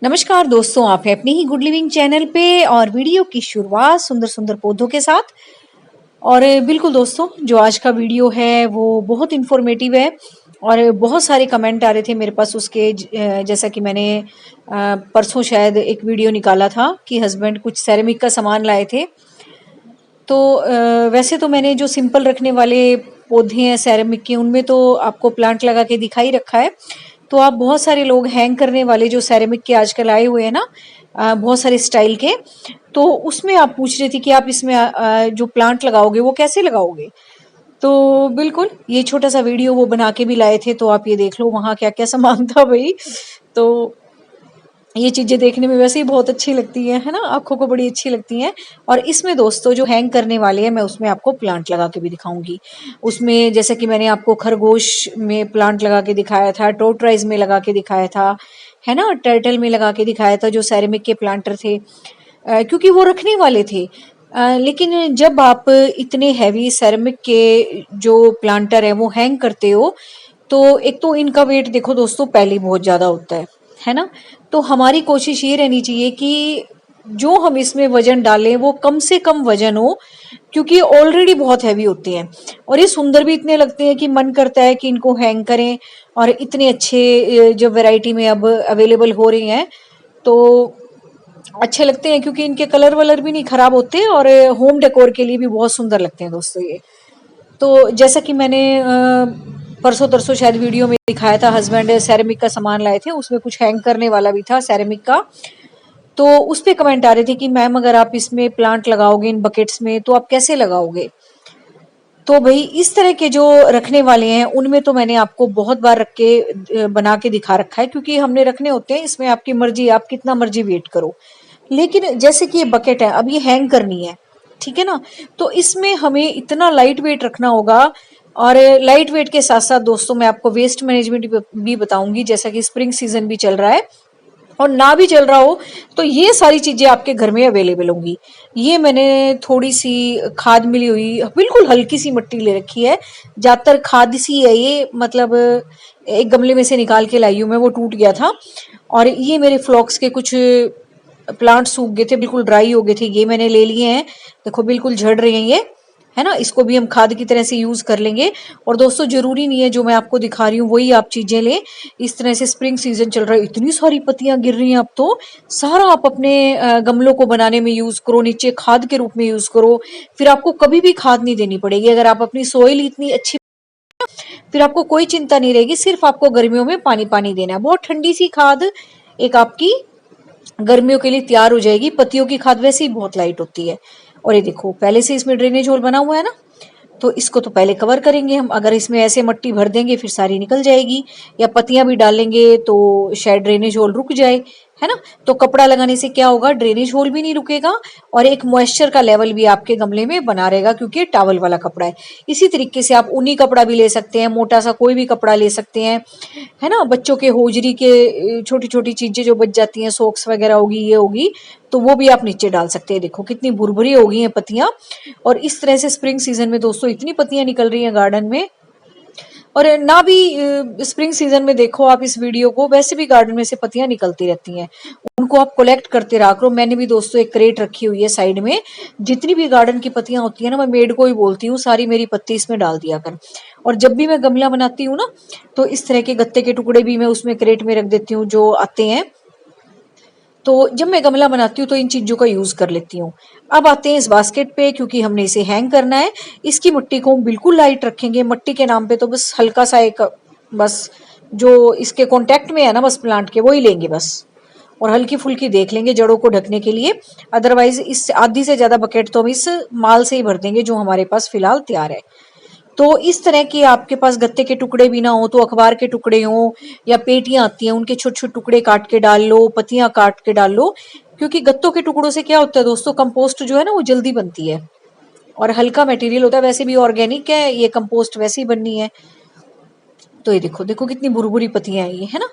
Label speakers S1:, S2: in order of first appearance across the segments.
S1: नमस्कार दोस्तों, आप हैं अपनी ही गुड लिविंग चैनल पे और वीडियो की शुरुआत सुंदर सुंदर पौधों के साथ। और बिल्कुल दोस्तों, जो आज का वीडियो है वो बहुत इंफॉर्मेटिव है और बहुत सारे कमेंट आ रहे थे मेरे पास उसके जैसा कि मैंने परसों शायद एक वीडियो निकाला था कि हस्बैंड कुछ सेरेमिक का सामान लाए थे। तो वैसे तो मैंने जो सिंपल रखने वाले पौधे हैं सेरेमिक के, उनमें तो आपको प्लांट लगा के दिखा ही रखा है। तो आप बहुत सारे लोग हैंग करने वाले जो सेरेमिक के आजकल आए हुए हैं ना, बहुत सारे स्टाइल के, तो उसमें आप पूछ रहे थे कि आप इसमें जो प्लांट लगाओगे वो कैसे लगाओगे। तो बिल्कुल ये छोटा सा वीडियो वो बना के भी लाए थे, तो आप ये देख लो वहाँ क्या क्या सामान था भाई। तो ये चीजें देखने में वैसे ही बहुत अच्छी लगती है ना, आंखों को बड़ी अच्छी लगती हैं। और इसमें दोस्तों जो हैंग करने वाले हैं, मैं उसमें आपको प्लांट लगा के भी दिखाऊंगी। उसमें जैसे कि मैंने आपको खरगोश में प्लांट लगा के दिखाया था, टोर्टोइज में लगा के दिखाया था, है ना, टर्टल में लगा के दिखाया था, जो सेरेमिक के प्लांटर थे, क्योंकि वो रखने वाले थे। लेकिन जब आप इतने हैवी सेरेमिक के जो प्लांटर है वो हैंग करते हो, तो एक तो इनका वेट देखो दोस्तों पहले ही बहुत ज्यादा होता है ना। तो हमारी कोशिश ये रहनी चाहिए कि जो हम इसमें वजन डालें वो कम से कम वजन हो, क्योंकि ऑलरेडी बहुत हैवी होते हैं और ये सुंदर भी इतने लगते हैं कि मन करता है कि इनको हैंग करें। और इतने अच्छे जो वैरायटी में अब अवेलेबल हो रही हैं, तो अच्छे लगते हैं क्योंकि इनके कलर वलर भी नहीं खराब होते और होम डेकोर के लिए भी बहुत सुंदर लगते हैं दोस्तों ये। तो जैसा कि मैंने परसों तरसों शायद वीडियो में दिखाया था, हस्बैंड सेरेमिक का सामान लाए थे, उसमें कुछ हैंग करने वाला भी था सेरेमिक का। तो उस पे कमेंट आ रहे थे कि मैम अगर आप इसमें प्लांट लगाओगे इन बकेट्स में तो आप कैसे लगाओगे। तो भाई इस तरह के जो रखने वाले हैं उनमें तो मैंने आपको बहुत बार रख के बना के दिखा रखा है, क्योंकि हमने रखने होते हैं, इसमें आपकी मर्जी, आप कितना मर्जी वेट करो। लेकिन जैसे कि ये बकेट है, अब ये हैंग करनी है, ठीक है ना, तो इसमें हमें इतना लाइट वेट रखना होगा। और लाइट वेट के साथ साथ दोस्तों मैं आपको वेस्ट मैनेजमेंट भी बताऊंगी, जैसा कि स्प्रिंग सीजन भी चल रहा है और ना भी चल रहा हो तो ये सारी चीजें आपके घर में अवेलेबल होंगी। ये मैंने थोड़ी सी खाद मिली हुई, बिल्कुल हल्की सी मिट्टी ले रखी है, ज्यादातर खाद सी है ये, मतलब एक गमले में से निकाल के लाई हूं मैं, वो टूट गया था। और ये मेरे फ्लॉक्स के कुछ प्लांट सूख गए थे, बिल्कुल ड्राई हो गए थे, ये मैंने ले लिए हैं, देखो बिल्कुल झड़ रहे हैं ये, है ना। इसको भी हम खाद की तरह से यूज कर लेंगे। और दोस्तों जरूरी नहीं है जो मैं आपको दिखा रही हूँ वही आप चीजें लें। इस तरह से स्प्रिंग सीजन चल रहा है, इतनी सारी पत्तियां गिर रही हैं अब तो, सारा आप अपने गमलों को बनाने में यूज करो, नीचे खाद के रूप में यूज करो। फिर आपको कभी भी खाद नहीं देनी पड़ेगी, अगर आप अपनी सोइल इतनी अच्छी, फिर आपको कोई चिंता नहीं रहेगी, सिर्फ आपको गर्मियों में पानी पानी देना है। बहुत ठंडी सी खाद एक आपकी गर्मियों के लिए तैयार हो जाएगी। पत्तियों की खाद वैसे ही बहुत लाइट होती है। और ये देखो पहले से इसमें ड्रेनेज होल बना हुआ है ना, तो इसको तो पहले कवर करेंगे हम। अगर इसमें ऐसे मट्टी भर देंगे फिर सारी निकल जाएगी, या पत्तियां भी डालेंगे तो शायद ड्रेनेज होल रुक जाए, है ना। तो कपड़ा लगाने से क्या होगा, ड्रेनेज होल भी नहीं रुकेगा और एक मॉइस्चर का लेवल भी आपके गमले में बना रहेगा, क्योंकि टावल वाला कपड़ा है। इसी तरीके से आप ऊनी कपड़ा भी ले सकते हैं, मोटा सा कोई भी कपड़ा ले सकते हैं, है ना। बच्चों के होजरी के छोटी छोटी चीजें जो बच जाती हैं, सॉक्स वगैरह होगी, ये होगी, तो वो भी आप नीचे डाल सकते हैं। देखो कितनी भुरभुरी हो गई हैं पत्तियां। और इस तरह से स्प्रिंग सीजन में दोस्तों इतनी पत्तियां निकल रही हैं गार्डन में। और ना भी स्प्रिंग सीजन में देखो आप इस वीडियो को, वैसे भी गार्डन में से पत्तियां निकलती रहती हैं, उनको आप कलेक्ट करते रहा करो। मैंने भी दोस्तों एक क्रेट रखी हुई है साइड में, जितनी भी गार्डन की पत्तियां होती है ना, मैं मेड को ही बोलती हूँ सारी मेरी पत्ती इसमें डाल दिया कर। और जब भी मैं गमला बनाती हूँ ना, तो इस तरह के गत्ते के टुकड़े भी मैं उसमें क्रेट में रख देती हूँ जो आते हैं। तो जब मैं गमला बनाती हूँ तो इन चीजों का यूज कर लेती हूँ। अब आते हैं इस बास्केट पे, क्योंकि हमने इसे हैंग करना है। इसकी मिट्टी को हम बिल्कुल लाइट रखेंगे, मिट्टी के नाम पे तो बस हल्का सा एक, बस जो इसके कांटेक्ट में है ना बस प्लांट के, वो ही लेंगे बस। और हल्की फुल्की देख लेंगे जड़ों को ढकने के लिए। अदरवाइज इस आधी से ज्यादा बकेट तो हम इस माल से ही भर देंगे जो हमारे पास फिलहाल तैयार है। तो इस तरह के आपके पास गत्ते के टुकड़े भी ना हो तो अखबार के टुकड़े हो, या पेटियां आती हैं उनके छोटे छोटे टुकड़े काट के डाल लो, पत्तियां काट के डाल लो। क्योंकि गत्तों के टुकड़ों से क्या होता है दोस्तों, कंपोस्ट जो है ना वो जल्दी बनती है और हल्का मटेरियल होता है, वैसे भी ऑर्गेनिक है ये कंपोस्ट, वैसे ही बननी है। तो ये देखो देखो कितनी बुरी पत्तियां हैं ये, है ना,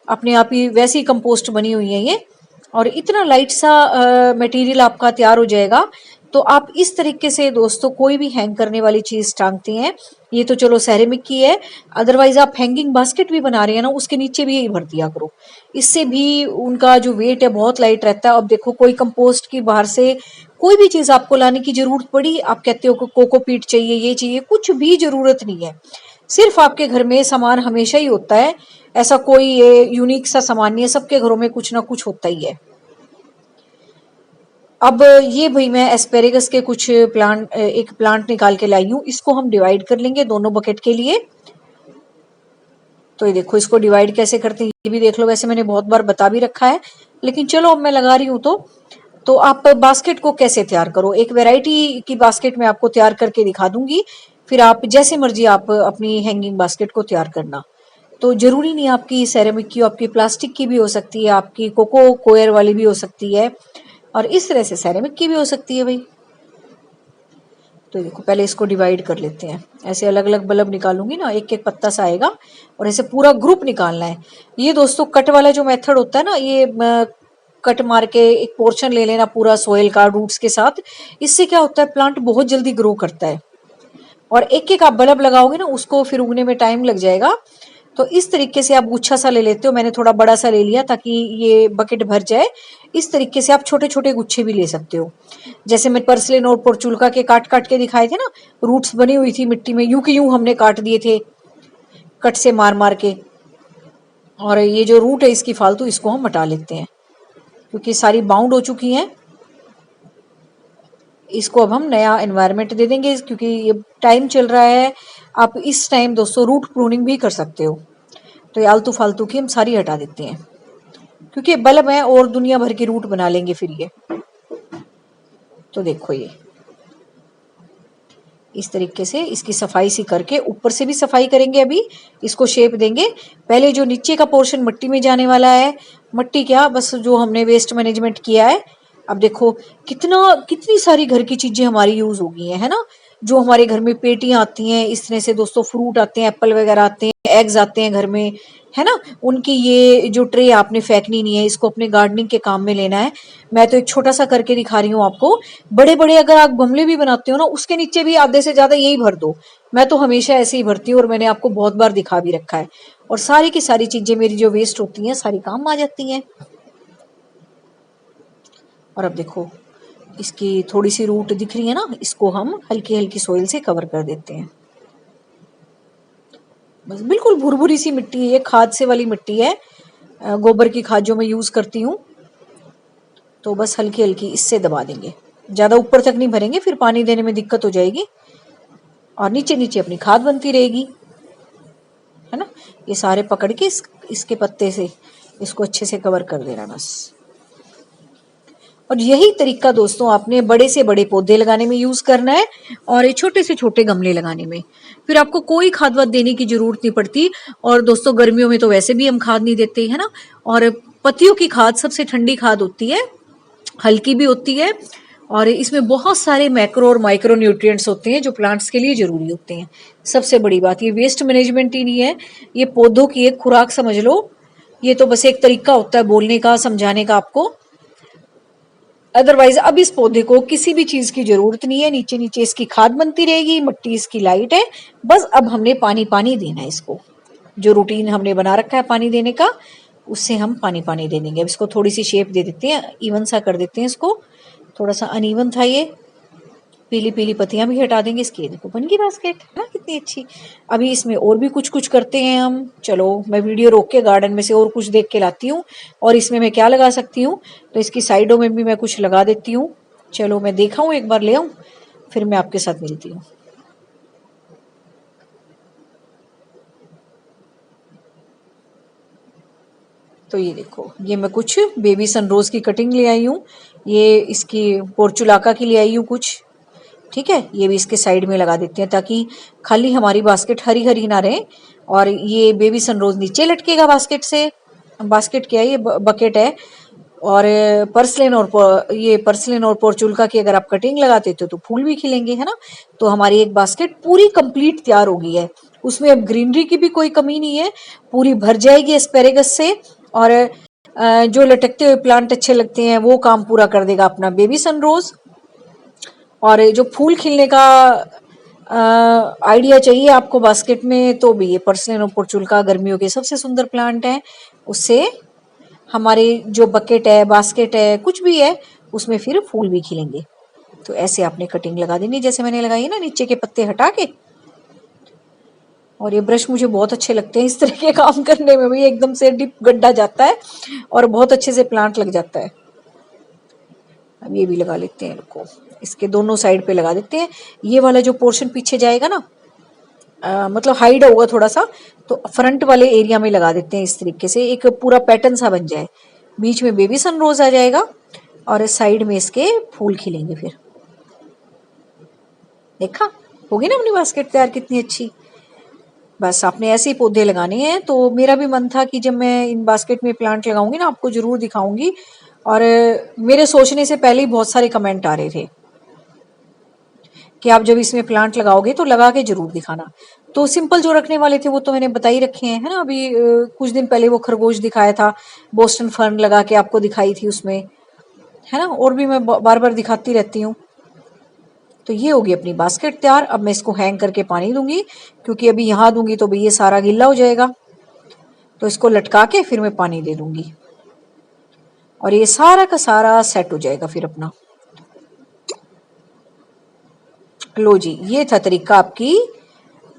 S1: अपने आप ही वैसी कंपोस्ट बनी हुई है ये। और इतना लाइट सा मटेरियल आपका तैयार हो जाएगा तो आप इस तरीके से दोस्तों कोई भी हैंग करने वाली चीज टांगते हैं। ये तो चलो सेरेमिक की है, अदरवाइज आप हैंगिंग बास्केट भी बना रहे हैं ना, उसके नीचे भी यही भर दिया करो। इससे भी उनका जो वेट है बहुत लाइट रहता है। अब देखो कोई कंपोस्ट की बाहर से कोई भी चीज आपको लाने की जरूरत पड़ी, आप कहते हो कि कोकोपीट चाहिए, ये चाहिए, कुछ भी जरूरत नहीं है। सिर्फ आपके घर में सामान हमेशा ही होता है, ऐसा कोई ये यूनिक सा सामान नहीं है, सबके घरों में कुछ ना कुछ होता ही है। अब ये भाई मैं एस्पेरेगस के कुछ प्लांट, एक प्लांट निकाल के लाई हूँ, इसको हम डिवाइड कर लेंगे दोनों बकेट के लिए। तो ये देखो इसको डिवाइड कैसे करते हैं ये भी देख लो, वैसे मैंने बहुत बार बता भी रखा है, लेकिन चलो अब मैं लगा रही हूँ। तो आप बास्केट को कैसे तैयार करो, एक वैरायटी की बास्केट में आपको तैयार करके दिखा दूंगी, फिर आप जैसे मर्जी आप अपनी हैंगिंग बास्केट को तैयार करना। तो जरूरी नहीं आपकी सेरेमिक की, आपकी प्लास्टिक की भी हो सकती है, आपकी कोको कोयर वाली भी हो सकती है, और इस तरह से सेरेमिक की भी हो सकती है भाई। तो देखो पहले इसको डिवाइड कर लेते हैं, ऐसे अलग अलग बल्ब निकालूंगी ना, एक एक पत्ता सा आएगा, और ऐसे पूरा ग्रुप निकालना है। ये दोस्तों कट वाला जो मेथड होता है ना, ये कट मार के एक पोर्शन ले लेना पूरा सॉइल का रूट्स के साथ, इससे क्या होता है प्लांट बहुत जल्दी ग्रो करता है। और एक एक आप बल्ब लगाओगे ना, उसको फिर उगने में टाइम लग जाएगा। तो इस तरीके से आप गुच्छा सा ले लेते हो, मैंने थोड़ा बड़ा सा ले लिया ताकि ये बकेट भर जाए। इस तरीके से आप छोटे छोटे गुच्छे भी ले सकते हो, जैसे मैं पर्सलिन और पोर्चुलका के काट काट के दिखाए थे ना, रूट्स बनी हुई थी मिट्टी में, यूं की यूं हमने काट दिए थे कट से मार मार के। और ये जो रूट है इसकी फालतू, इसको हम हटा लेते हैं क्योंकि सारी बाउंड हो चुकी हैं। इसको अब हम नया एनवायरनमेंट दे देंगे क्योंकि ये टाइम चल रहा है। आप इस टाइम दोस्तों रूट प्रूनिंग भी कर सकते हो। तो ये आलतू फालतू की हम सारी हटा देते हैं क्योंकि बल्ब है और दुनिया भर के रूट बना लेंगे फिर ये। तो देखो ये इस तरीके से इसकी सफाई सी करके, ऊपर से भी सफाई करेंगे, अभी इसको शेप देंगे। पहले जो नीचे का पोर्शन मिट्टी में जाने वाला है, मिट्टी क्या बस जो हमने वेस्ट मैनेजमेंट किया है। अब देखो कितनी सारी घर की चीजें हमारी यूज हो गई है ना, जो हमारे घर में पेटियां आती हैं इस तरह से दोस्तों, फ्रूट आते हैं, एप्पल वगैरह आते हैं, एग्स आते हैं घर में, है ना। उनकी ये जो ट्रे आपने फेंकनी नहीं है, इसको अपने गार्डनिंग के काम में लेना है। मैं तो एक छोटा सा करके दिखा रही हूँ आपको, बड़े बड़े अगर आप गमले भी बनाते हो ना, उसके नीचे भी आधे से ज्यादा यही भर दो। मैं तो हमेशा ऐसे ही भरती हूँ और मैंने आपको बहुत बार दिखा भी रखा है। और सारी की सारी चीजें मेरी जो वेस्ट होती हैं सारी काम आ जाती हैं। और अब देखो इसकी थोड़ी सी रूट दिख रही है ना, इसको हम हल्की हल्की सोइल से कवर कर देते हैं। बस बिल्कुल भुरभुरी सी मिट्टी है, ये खाद से वाली मिट्टी है, गोबर की खाद जो मैं यूज करती हूँ। तो बस हल्की हल्की इससे दबा देंगे, ज्यादा ऊपर तक नहीं भरेंगे, फिर पानी देने में दिक्कत हो जाएगी, और नीचे नीचे अपनी खाद बनती रहेगी, है ना। ये सारे पकड़ के इसके पत्ते से इसको अच्छे से कवर कर देना बस। और यही तरीका दोस्तों आपने बड़े से बड़े पौधे लगाने में यूज करना है, और ये छोटे से छोटे गमले लगाने में, फिर आपको कोई खाद वाद देने की जरूरत नहीं पड़ती। और दोस्तों गर्मियों में तो वैसे भी हम खाद नहीं देते, है ना। और पत्तियों की खाद सबसे ठंडी खाद होती है, हल्की भी होती है, और इसमें बहुत सारे मैक्रो और माइक्रो न्यूट्रिएंट्स होते हैं जो प्लांट्स के लिए जरूरी होते हैं। सबसे बड़ी बात ये वेस्ट मैनेजमेंट ही नहीं है, ये पौधों की एक खुराक समझ लो। ये तो बस एक तरीका होता है बोलने का, समझाने का आपको। अदरवाइज अब इस पौधे को किसी भी चीज की जरूरत नहीं है, नीचे नीचे इसकी खाद बनती रहेगी, मिट्टी इसकी लाइट है, बस अब हमने पानी पानी देना है इसको। जो रूटीन हमने बना रखा है पानी देने का, उससे हम पानी पानी दे देंगे। अब इसको थोड़ी सी शेप दे देते हैं, इवन सा कर देते हैं इसको, थोड़ा सा अनइवन था ये। पीली पीली पत्तियां भी हटा देंगे इसकी। देखो बन गई बास्केट, है ना कितनी अच्छी। अभी इसमें और भी कुछ कुछ करते हैं हम। चलो मैं वीडियो रोक के गार्डन में से और कुछ देख के लाती हूँ, और इसमें मैं क्या लगा सकती हूँ, तो इसकी साइडों में भी मैं कुछ लगा देती हूँ। चलो मैं देखा हूँ, एक बार ले आऊं, फिर मैं आपके साथ मिलती हूँ। तो ये देखो, ये मैं कुछ बेबी सनरोज की कटिंग ले आई हूँ, ये इसकी पोर्चुलाका की ले आई हूँ कुछ, ठीक है। ये भी इसके साइड में लगा देते हैं ताकि खाली हमारी बास्केट हरी हरी ना रहे। और ये बेबी सनरोज नीचे लटकेगा बास्केट से, बास्केट क्या है ये बकेट है। और ये पर्सलिन और पोर्चुलका की अगर आप कटिंग लगाते तो फूल भी खिलेंगे, है ना। तो हमारी एक बास्केट पूरी कंप्लीट तैयार हो गई है, उसमें अब ग्रीनरी की भी कोई कमी नहीं है, पूरी भर जाएगी एस्पेरेगस से। और जो लटकते हुए प्लांट अच्छे लगते हैं वो काम पूरा कर देगा अपना बेबी सनरोज। और जो फूल खिलने का आइडिया चाहिए आपको बास्केट में, तो भी ये पर्सिलेन पोर्चुला गर्मियों के सबसे सुंदर प्लांट है। उससे हमारे जो बकेट है, बास्केट है, कुछ भी है, उसमें फिर फूल भी खिलेंगे। तो ऐसे आपने कटिंग लगा देनी जैसे मैंने लगाई है ना, नीचे के पत्ते हटा के। और ये ब्रश मुझे बहुत अच्छे लगते हैं इस तरह के काम करने में भी, एकदम से डिप गड्ढा जाता है और बहुत अच्छे से प्लांट लग जाता है। अब ये भी लगा लेते हैं इनको, इसके दोनों साइड पे लगा देते हैं। ये वाला जो पोर्शन पीछे जाएगा ना, मतलब हाइड होगा थोड़ा सा, तो फ्रंट वाले एरिया में लगा देते हैं इस तरीके से, एक पूरा पैटर्न सा बन जाए। बीच में बेबी सनरोज आ जाएगा और साइड में इसके फूल खिलेंगे। फिर देखा, होगी ना अपनी बास्केट तैयार कितनी अच्छी। बस आपने ऐसे ही पौधे लगाने हैं। तो मेरा भी मन था कि जब मैं इन बास्केट में प्लांट लगाऊंगी ना, आपको जरूर दिखाऊंगी। और मेरे सोचने से पहले ही बहुत सारे कमेंट आ रहे थे कि आप जब इसमें प्लांट लगाओगे तो लगा के जरूर दिखाना। तो सिंपल जो रखने वाले थे वो तो मैंने बता ही रखे हैं, है ना। अभी कुछ दिन पहले वो खरगोश दिखाया था, बोस्टन फर्न लगा के आपको दिखाई थी उसमें, है ना। और भी मैं बार बार दिखाती रहती हूँ। तो ये होगी अपनी बास्केट तैयार। अब मैं इसको हैंग करके पानी दूंगी, क्योंकि अभी यहाँ दूंगी तो भी ये सारा गीला हो जाएगा। तो इसको लटका के फिर मैं पानी दे दूंगी और ये सारा का सारा सेट हो जाएगा फिर अपना। लो जी, ये था तरीका आपकी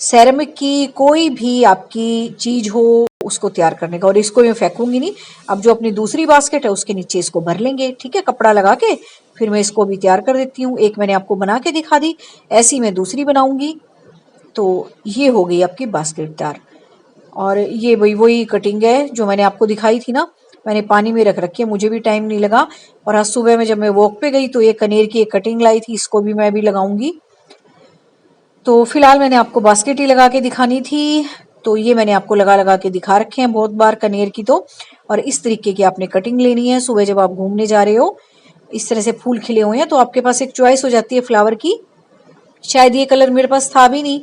S1: सेरेमिक की कोई भी आपकी चीज हो उसको तैयार करने का। और इसको मैं फेंकूंगी नहीं, अब जो अपनी दूसरी बास्केट है उसके नीचे इसको भर लेंगे, ठीक है, कपड़ा लगा के। फिर मैं इसको भी तैयार कर देती हूँ। एक मैंने आपको बना के दिखा दी, ऐसी मैं दूसरी बनाऊंगी। तो ये हो गई आपकी बास्केट तैयार। और ये वही कटिंग है जो मैंने आपको दिखाई थी ना, मैंने पानी में रख रखी है, मुझे भी टाइम नहीं लगा। और आज सुबह में जब मैं वॉक पे गई तो ये कनेर की एक कटिंग लाई थी, इसको भी मैं भी लगाऊंगी। तो फिलहाल मैंने आपको बास्केट ही लगा के दिखानी थी। तो ये मैंने आपको लगा लगा के दिखा रखे हैं बहुत बार कनेर की। तो और इस तरीके की आपने कटिंग लेनी है। सुबह जब आप घूमने जा रहे हो, इस तरह से फूल खिले हुए हैं तो आपके पास एक चॉइस हो जाती है फ्लावर की। शायद ये कलर मेरे पास था भी नहीं,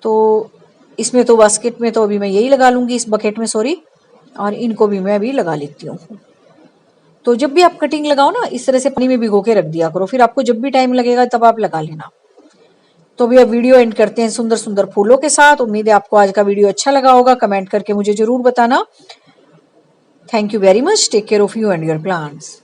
S1: तो इसमें तो बास्केट में तो अभी मैं यही लगा लूंगी, इस बकेट में सॉरी। और इनको भी मैं अभी लगा लेती हूँ। तो जब भी आप कटिंग लगाओ ना, इस तरह से पानी में भिगो के रख दिया करो, फिर आपको जब भी टाइम लगेगा तब आप लगा लेना। तो अभी अब वीडियो एंड करते हैं सुंदर सुंदर फूलों के साथ। उम्मीद है आपको आज का वीडियो अच्छा लगा होगा, कमेंट करके मुझे जरूर बताना। Thank you very much, take care of you and your plants.